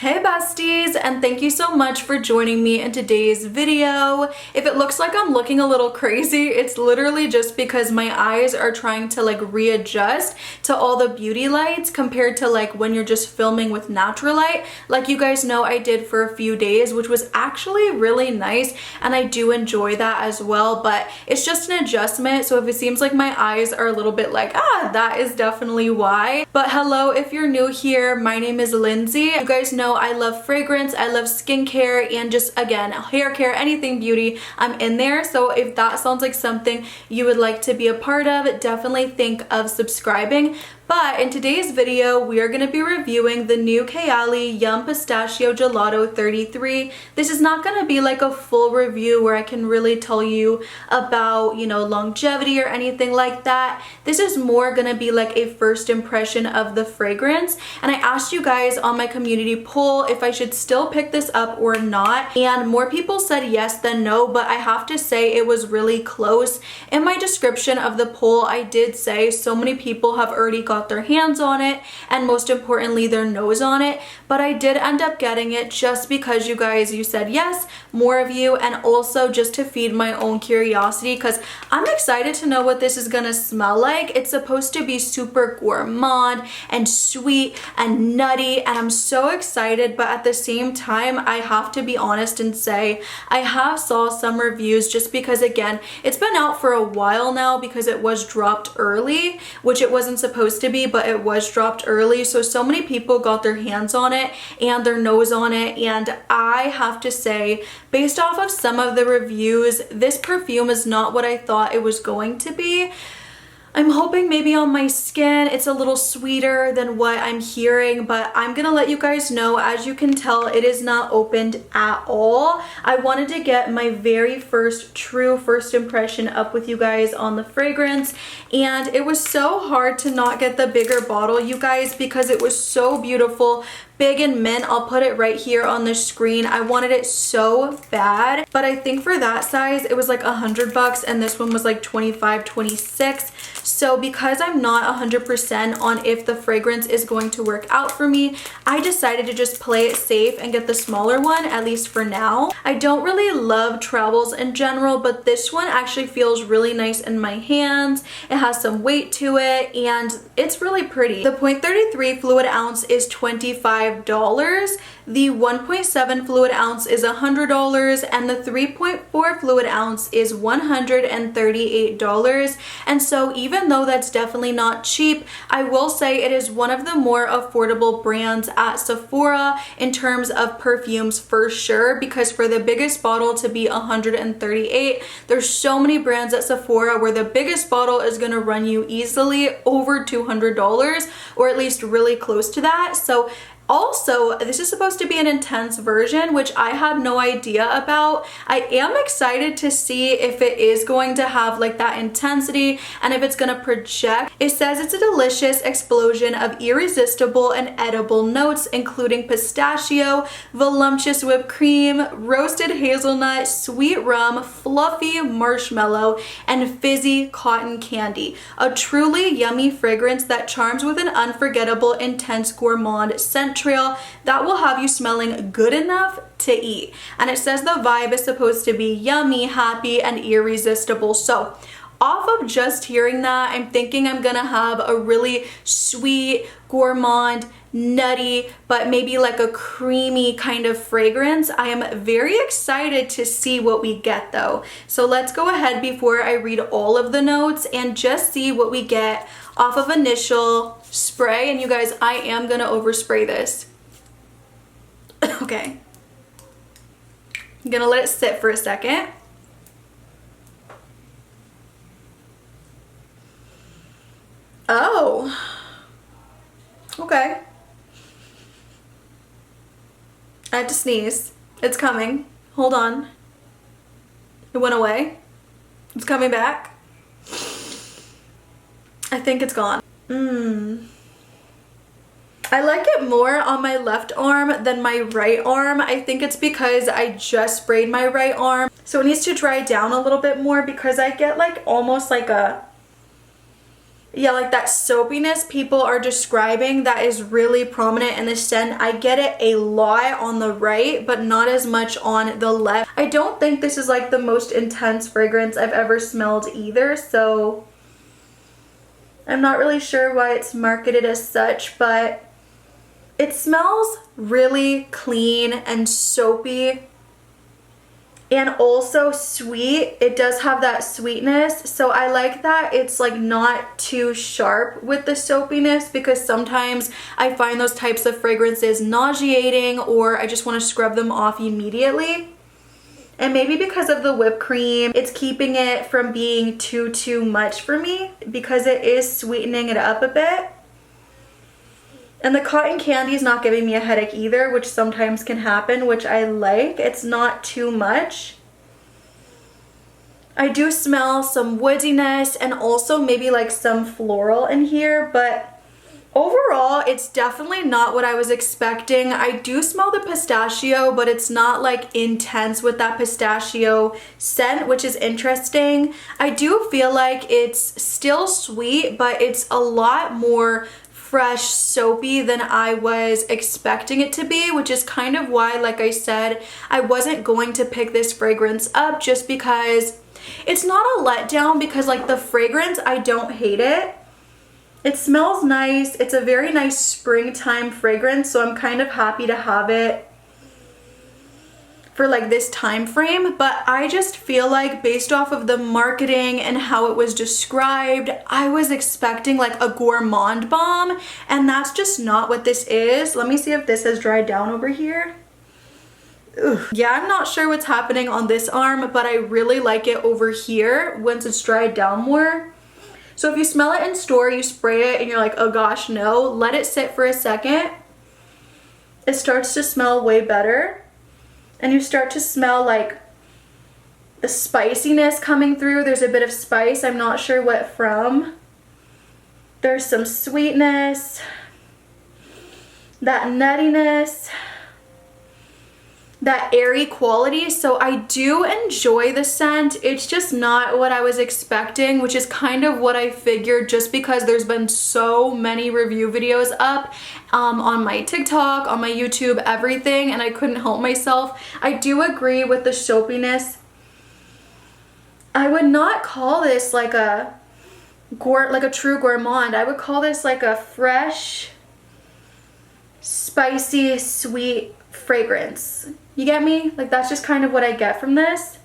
Hey besties, and thank you so much for joining me in today's video. If it looks like I'm looking a little crazy, it's literally just because my eyes are trying to readjust to all the beauty lights compared to when you're just filming with natural light. Like you guys know, I did for a few days, which was actually really nice, and I do enjoy that as well, but it's just an adjustment. So if it seems like my eyes are a little bit that is definitely why. But hello, if you're new here, my name is Lindsay. You guys know I love fragrance, I love skincare, and just again hair care, anything beauty, I'm in there. So if that sounds like something you would like to be a part of, definitely think of subscribing. But in today's video, we are going to be reviewing the new Kayali Yum Pistachio Gelato 33. This is not going to be like a full review where I can really tell you about, longevity or anything like that. This is more going to be like a first impression of the fragrance. And I asked you guys on my community poll if I should still pick this up or not. And more people said yes than no, but I have to say it was really close. In my description of the poll, I did say so many people have already got their hands on it, and most importantly their nose on it, but I did end up getting it just because you guys, you said yes, more of you, and also just to feed my own curiosity because I'm excited to know what this is gonna smell like. It's supposed to be super gourmand and sweet and nutty, and I'm so excited, but at the same time I have to be honest and say I have saw some reviews just because again it's been out for a while now because it was dropped early, which it wasn't supposed to be, but it was dropped early. So many people got their hands on it and their nose on it, and I have to say, based off of some of the reviews, this perfume is not what I thought it was going to be. I'm hoping maybe on my skin it's a little sweeter than what I'm hearing, but I'm gonna let you guys know. As you can tell, it is not opened at all. I wanted to get my very true first impression up with you guys on the fragrance, and it was so hard to not get the bigger bottle, you guys, because it was so beautiful, big and mint. I'll put it right here on the screen. I wanted it so bad, but I think for that size it was like $100 and this one was like 25, 26. So because I'm not 100% on if the fragrance is going to work out for me, I decided to just play it safe and get the smaller one, at least for now. I don't really love travels in general, but this one actually feels really nice in my hands. It has some weight to it and it's really pretty. The 0.33 fluid ounce is $25. The 1.7 fluid ounce is $100 and the 3.4 fluid ounce is $138. And so even though that's definitely not cheap, I will say it is one of the more affordable brands at Sephora in terms of perfumes for sure, because for the biggest bottle to be $138, there's so many brands at Sephora where the biggest bottle is going to run you easily over $200 or at least really close to that. So also, this is supposed to be an intense version, which I had no idea about. I am excited to see if it is going to have that intensity and if it's going to project. It says it's a delicious explosion of irresistible and edible notes, including pistachio, voluptuous whipped cream, roasted hazelnut, sweet rum, fluffy marshmallow, and fizzy cotton candy. A truly yummy fragrance that charms with an unforgettable, intense gourmand scent trail that will have you smelling good enough to eat. And it says the vibe is supposed to be yummy, happy, and irresistible. So off of just hearing that, I'm thinking I'm gonna have a really sweet, gourmand, nutty, but maybe like a creamy kind of fragrance. I am very excited to see what we get though. So let's go ahead before I read all of the notes and just see what we get off of initial spray. And you guys, I am gonna overspray this. Okay. I'm gonna let it sit for a second. Oh. Okay. I had to sneeze. It's coming. Hold on. It went away. It's coming back. I think it's gone. I like it more on my left arm than my right arm. I think it's because I just sprayed my right arm. So it needs to dry down a little bit more because I get almost like a Yeah, like that soapiness people are describing that is really prominent in the scent. I get it a lot on the right, but not as much on the left. I don't think this is like the most intense fragrance I've ever smelled either, so I'm not really sure why it's marketed as such, but it smells really clean and soapy. And also sweet. It does have that sweetness, so I like that it's like not too sharp with the soapiness, because sometimes I find those types of fragrances nauseating or I just want to scrub them off immediately. And maybe because of the whipped cream, it's keeping it from being too much for me, because it is sweetening it up a bit. And the cotton candy is not giving me a headache either, which sometimes can happen, which I like. It's not too much. I do smell some woodiness and also maybe like some floral in here, but overall, it's definitely not what I was expecting. I do smell the pistachio, but it's not like intense with that pistachio scent, which is interesting. I do feel like it's still sweet, but it's a lot more fresh, soapy than I was expecting it to be, which is kind of why, like I said, I wasn't going to pick this fragrance up, just because it's not a letdown, because like the fragrance, I don't hate it. It smells nice. It's a very nice springtime fragrance, so I'm kind of happy to have it for like this time frame. But I just feel like based off of the marketing and how it was described, I was expecting like a gourmand bomb, and that's just not what this is. Let me see if this has dried down over here. Ugh. Yeah, I'm not sure what's happening on this arm, but I really like it over here once it's dried down more. So if you smell it in store, you spray it and you're like, oh gosh, no, let it sit for a second. It starts to smell way better. And you start to smell like the spiciness coming through. There's a bit of spice. I'm not sure what from. There's some sweetness, that nuttiness, that airy quality. So I do enjoy the scent. It's just not what I was expecting, which is kind of what I figured, just because there's been so many review videos up on my TikTok, on my YouTube, everything, and I couldn't help myself. I do agree with the soapiness. I would not call this like a true gourmand. I would call this like a fresh, spicy, sweet fragrance. You get me? Like, that's just kind of what I get from this.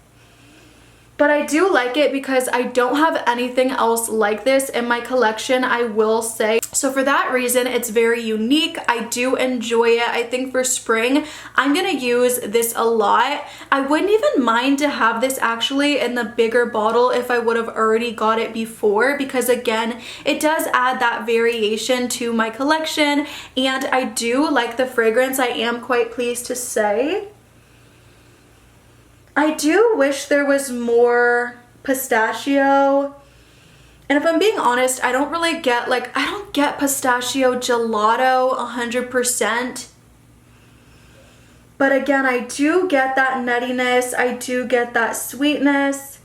But I do like it because I don't have anything else like this in my collection, I will say. So for that reason, it's very unique. I do enjoy it. I think for spring, I'm gonna use this a lot. I wouldn't even mind to have this actually in the bigger bottle if I would have already got it before, because again, it does add that variation to my collection, and I do like the fragrance. I am quite pleased to say. I do wish there was more pistachio. And if I'm being honest, I don't really get, like, I don't get pistachio gelato 100%. But again, I do get that nuttiness. I do get that sweetness.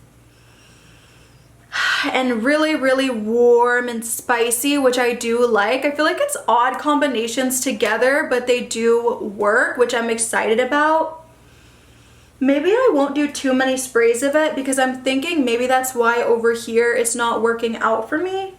And really, really warm and spicy, which I do like. I feel like it's odd combinations together, but they do work, which I'm excited about. Maybe I won't do too many sprays of it, because I'm thinking maybe that's why over here it's not working out for me.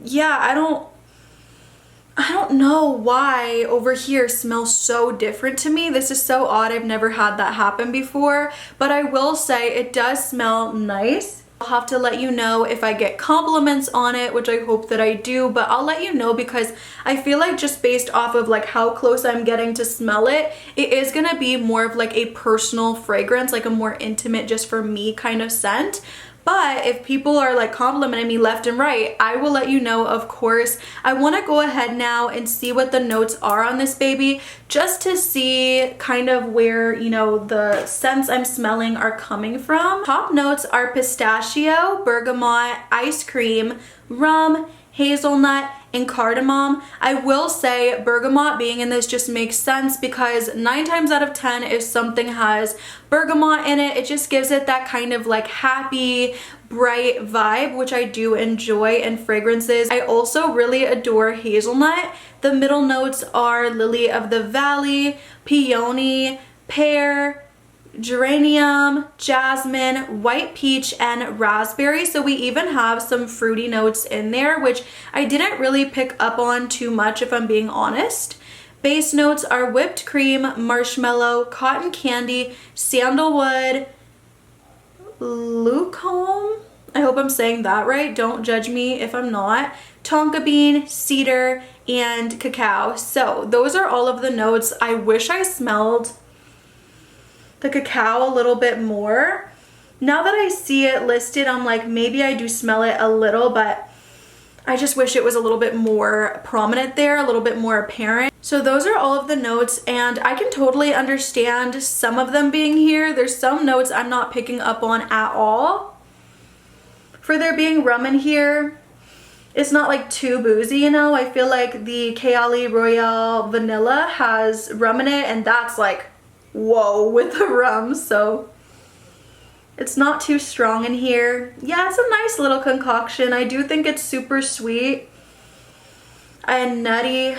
Yeah, I don't know why over here smells so different to me. This is so odd. I've never had that happen before, but I will say it does smell nice. I'll have to let you know if I get compliments on it, which I hope that I do, but I'll let you know, because I feel like just based off of like how close I'm getting to smell it, it is gonna be more of like a personal fragrance, like a more intimate, just for me kind of scent. But if people are like complimenting me left and right, I will let you know, of course. I want to go ahead now and see what the notes are on this baby, just to see kind of where, you know, the scents I'm smelling are coming from. Top notes are pistachio, bergamot, ice cream, rum, hazelnut, and cardamom. I will say bergamot being in this just makes sense, because 9 times out of 10 if something has bergamot in it, it just gives it that kind of like happy, bright vibe, which I do enjoy in fragrances. I also really adore hazelnut. The middle notes are lily of the valley, peony, pear, geranium, jasmine, white peach, and raspberry. So we even have some fruity notes in there, which I didn't really pick up on too much if I'm being honest. Base notes are whipped cream, marshmallow, cotton candy, sandalwood, lucome, I hope I'm saying that right, don't judge me if I'm not, tonka bean, cedar, and cacao. So those are all of the notes. I wish I smelled the cacao a little bit more. Now that I see it listed, I'm like, maybe I do smell it a little, but I just wish it was a little bit more prominent there, a little bit more apparent. So those are all of the notes, and I can totally understand some of them being here. There's some notes I'm not picking up on at all. For there being rum in here, it's not like too boozy, you know? I feel like the Kayali Royale Vanilla has rum in it, and that's like, whoa, with the rum, so it's not too strong in here. Yeah, it's a nice little concoction. I do think it's super sweet and nutty,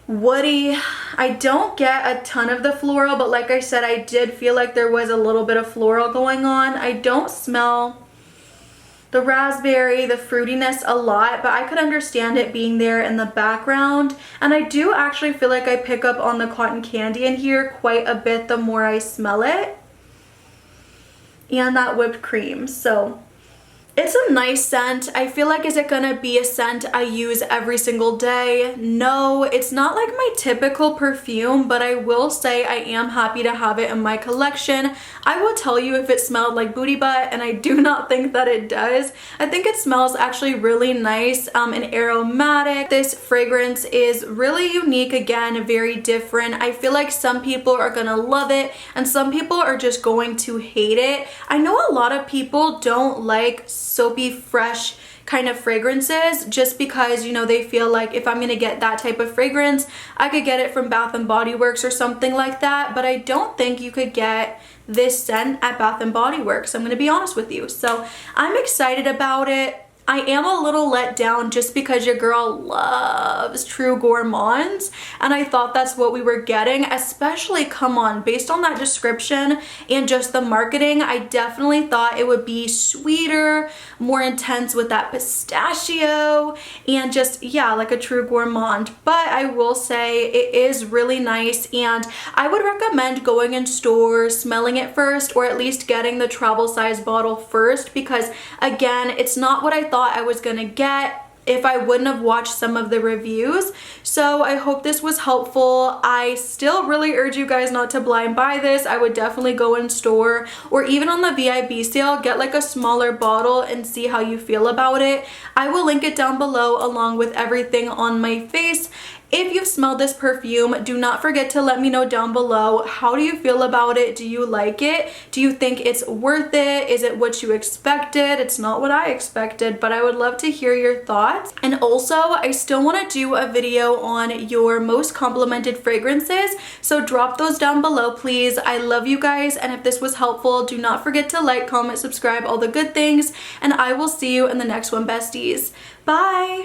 woody. I don't get a ton of the floral, but like I said, I did feel like there was a little bit of floral going on. I don't smell the raspberry, the fruitiness a lot, but I could understand it being there in the background. And I do actually feel like I pick up on the cotton candy in here quite a bit the more I smell it. And that whipped cream. So it's a nice scent. I feel like, is it gonna be a scent I use every single day? No, it's not like my typical perfume, but I will say I am happy to have it in my collection. I will tell you if it smelled like booty butt, and I do not think that it does. I think it smells actually really nice and aromatic. This fragrance is really unique, again, very different. I feel like some people are gonna love it and some people are just going to hate it. I know a lot of people don't like soapy, fresh kind of fragrances just because, you know, they feel like if I'm gonna get that type of fragrance, I could get it from Bath and Body Works or something like that, but I don't think you could get this scent at Bath and Body Works. I'm gonna be honest with you. So I'm excited about it. I am a little let down just because your girl loves True Gourmands, and I thought that's what we were getting, especially, come on, based on that description and just the marketing, I definitely thought it would be sweeter, more intense with that pistachio, and just, yeah, like a True Gourmand. But I will say it is really nice, and I would recommend going in stores, smelling it first, or at least getting the travel size bottle first, because again, it's not what I thought I was gonna get if I wouldn't have watched some of the reviews. So I hope this was helpful. I still really urge you guys not to blind buy this. I would definitely go in store or even on the VIB sale, get like a smaller bottle and see how you feel about it. I will link it down below along with everything on my face. If you've smelled this perfume, do not forget to let me know down below. How do you feel about it? Do you like it? Do you think it's worth it? Is it what you expected? It's not what I expected, but I would love to hear your thoughts. And also, I still want to do a video on your most complimented fragrances, so drop those down below, please. I love you guys, and if this was helpful, do not forget to like, comment, subscribe, all the good things, and I will see you in the next one, besties. Bye!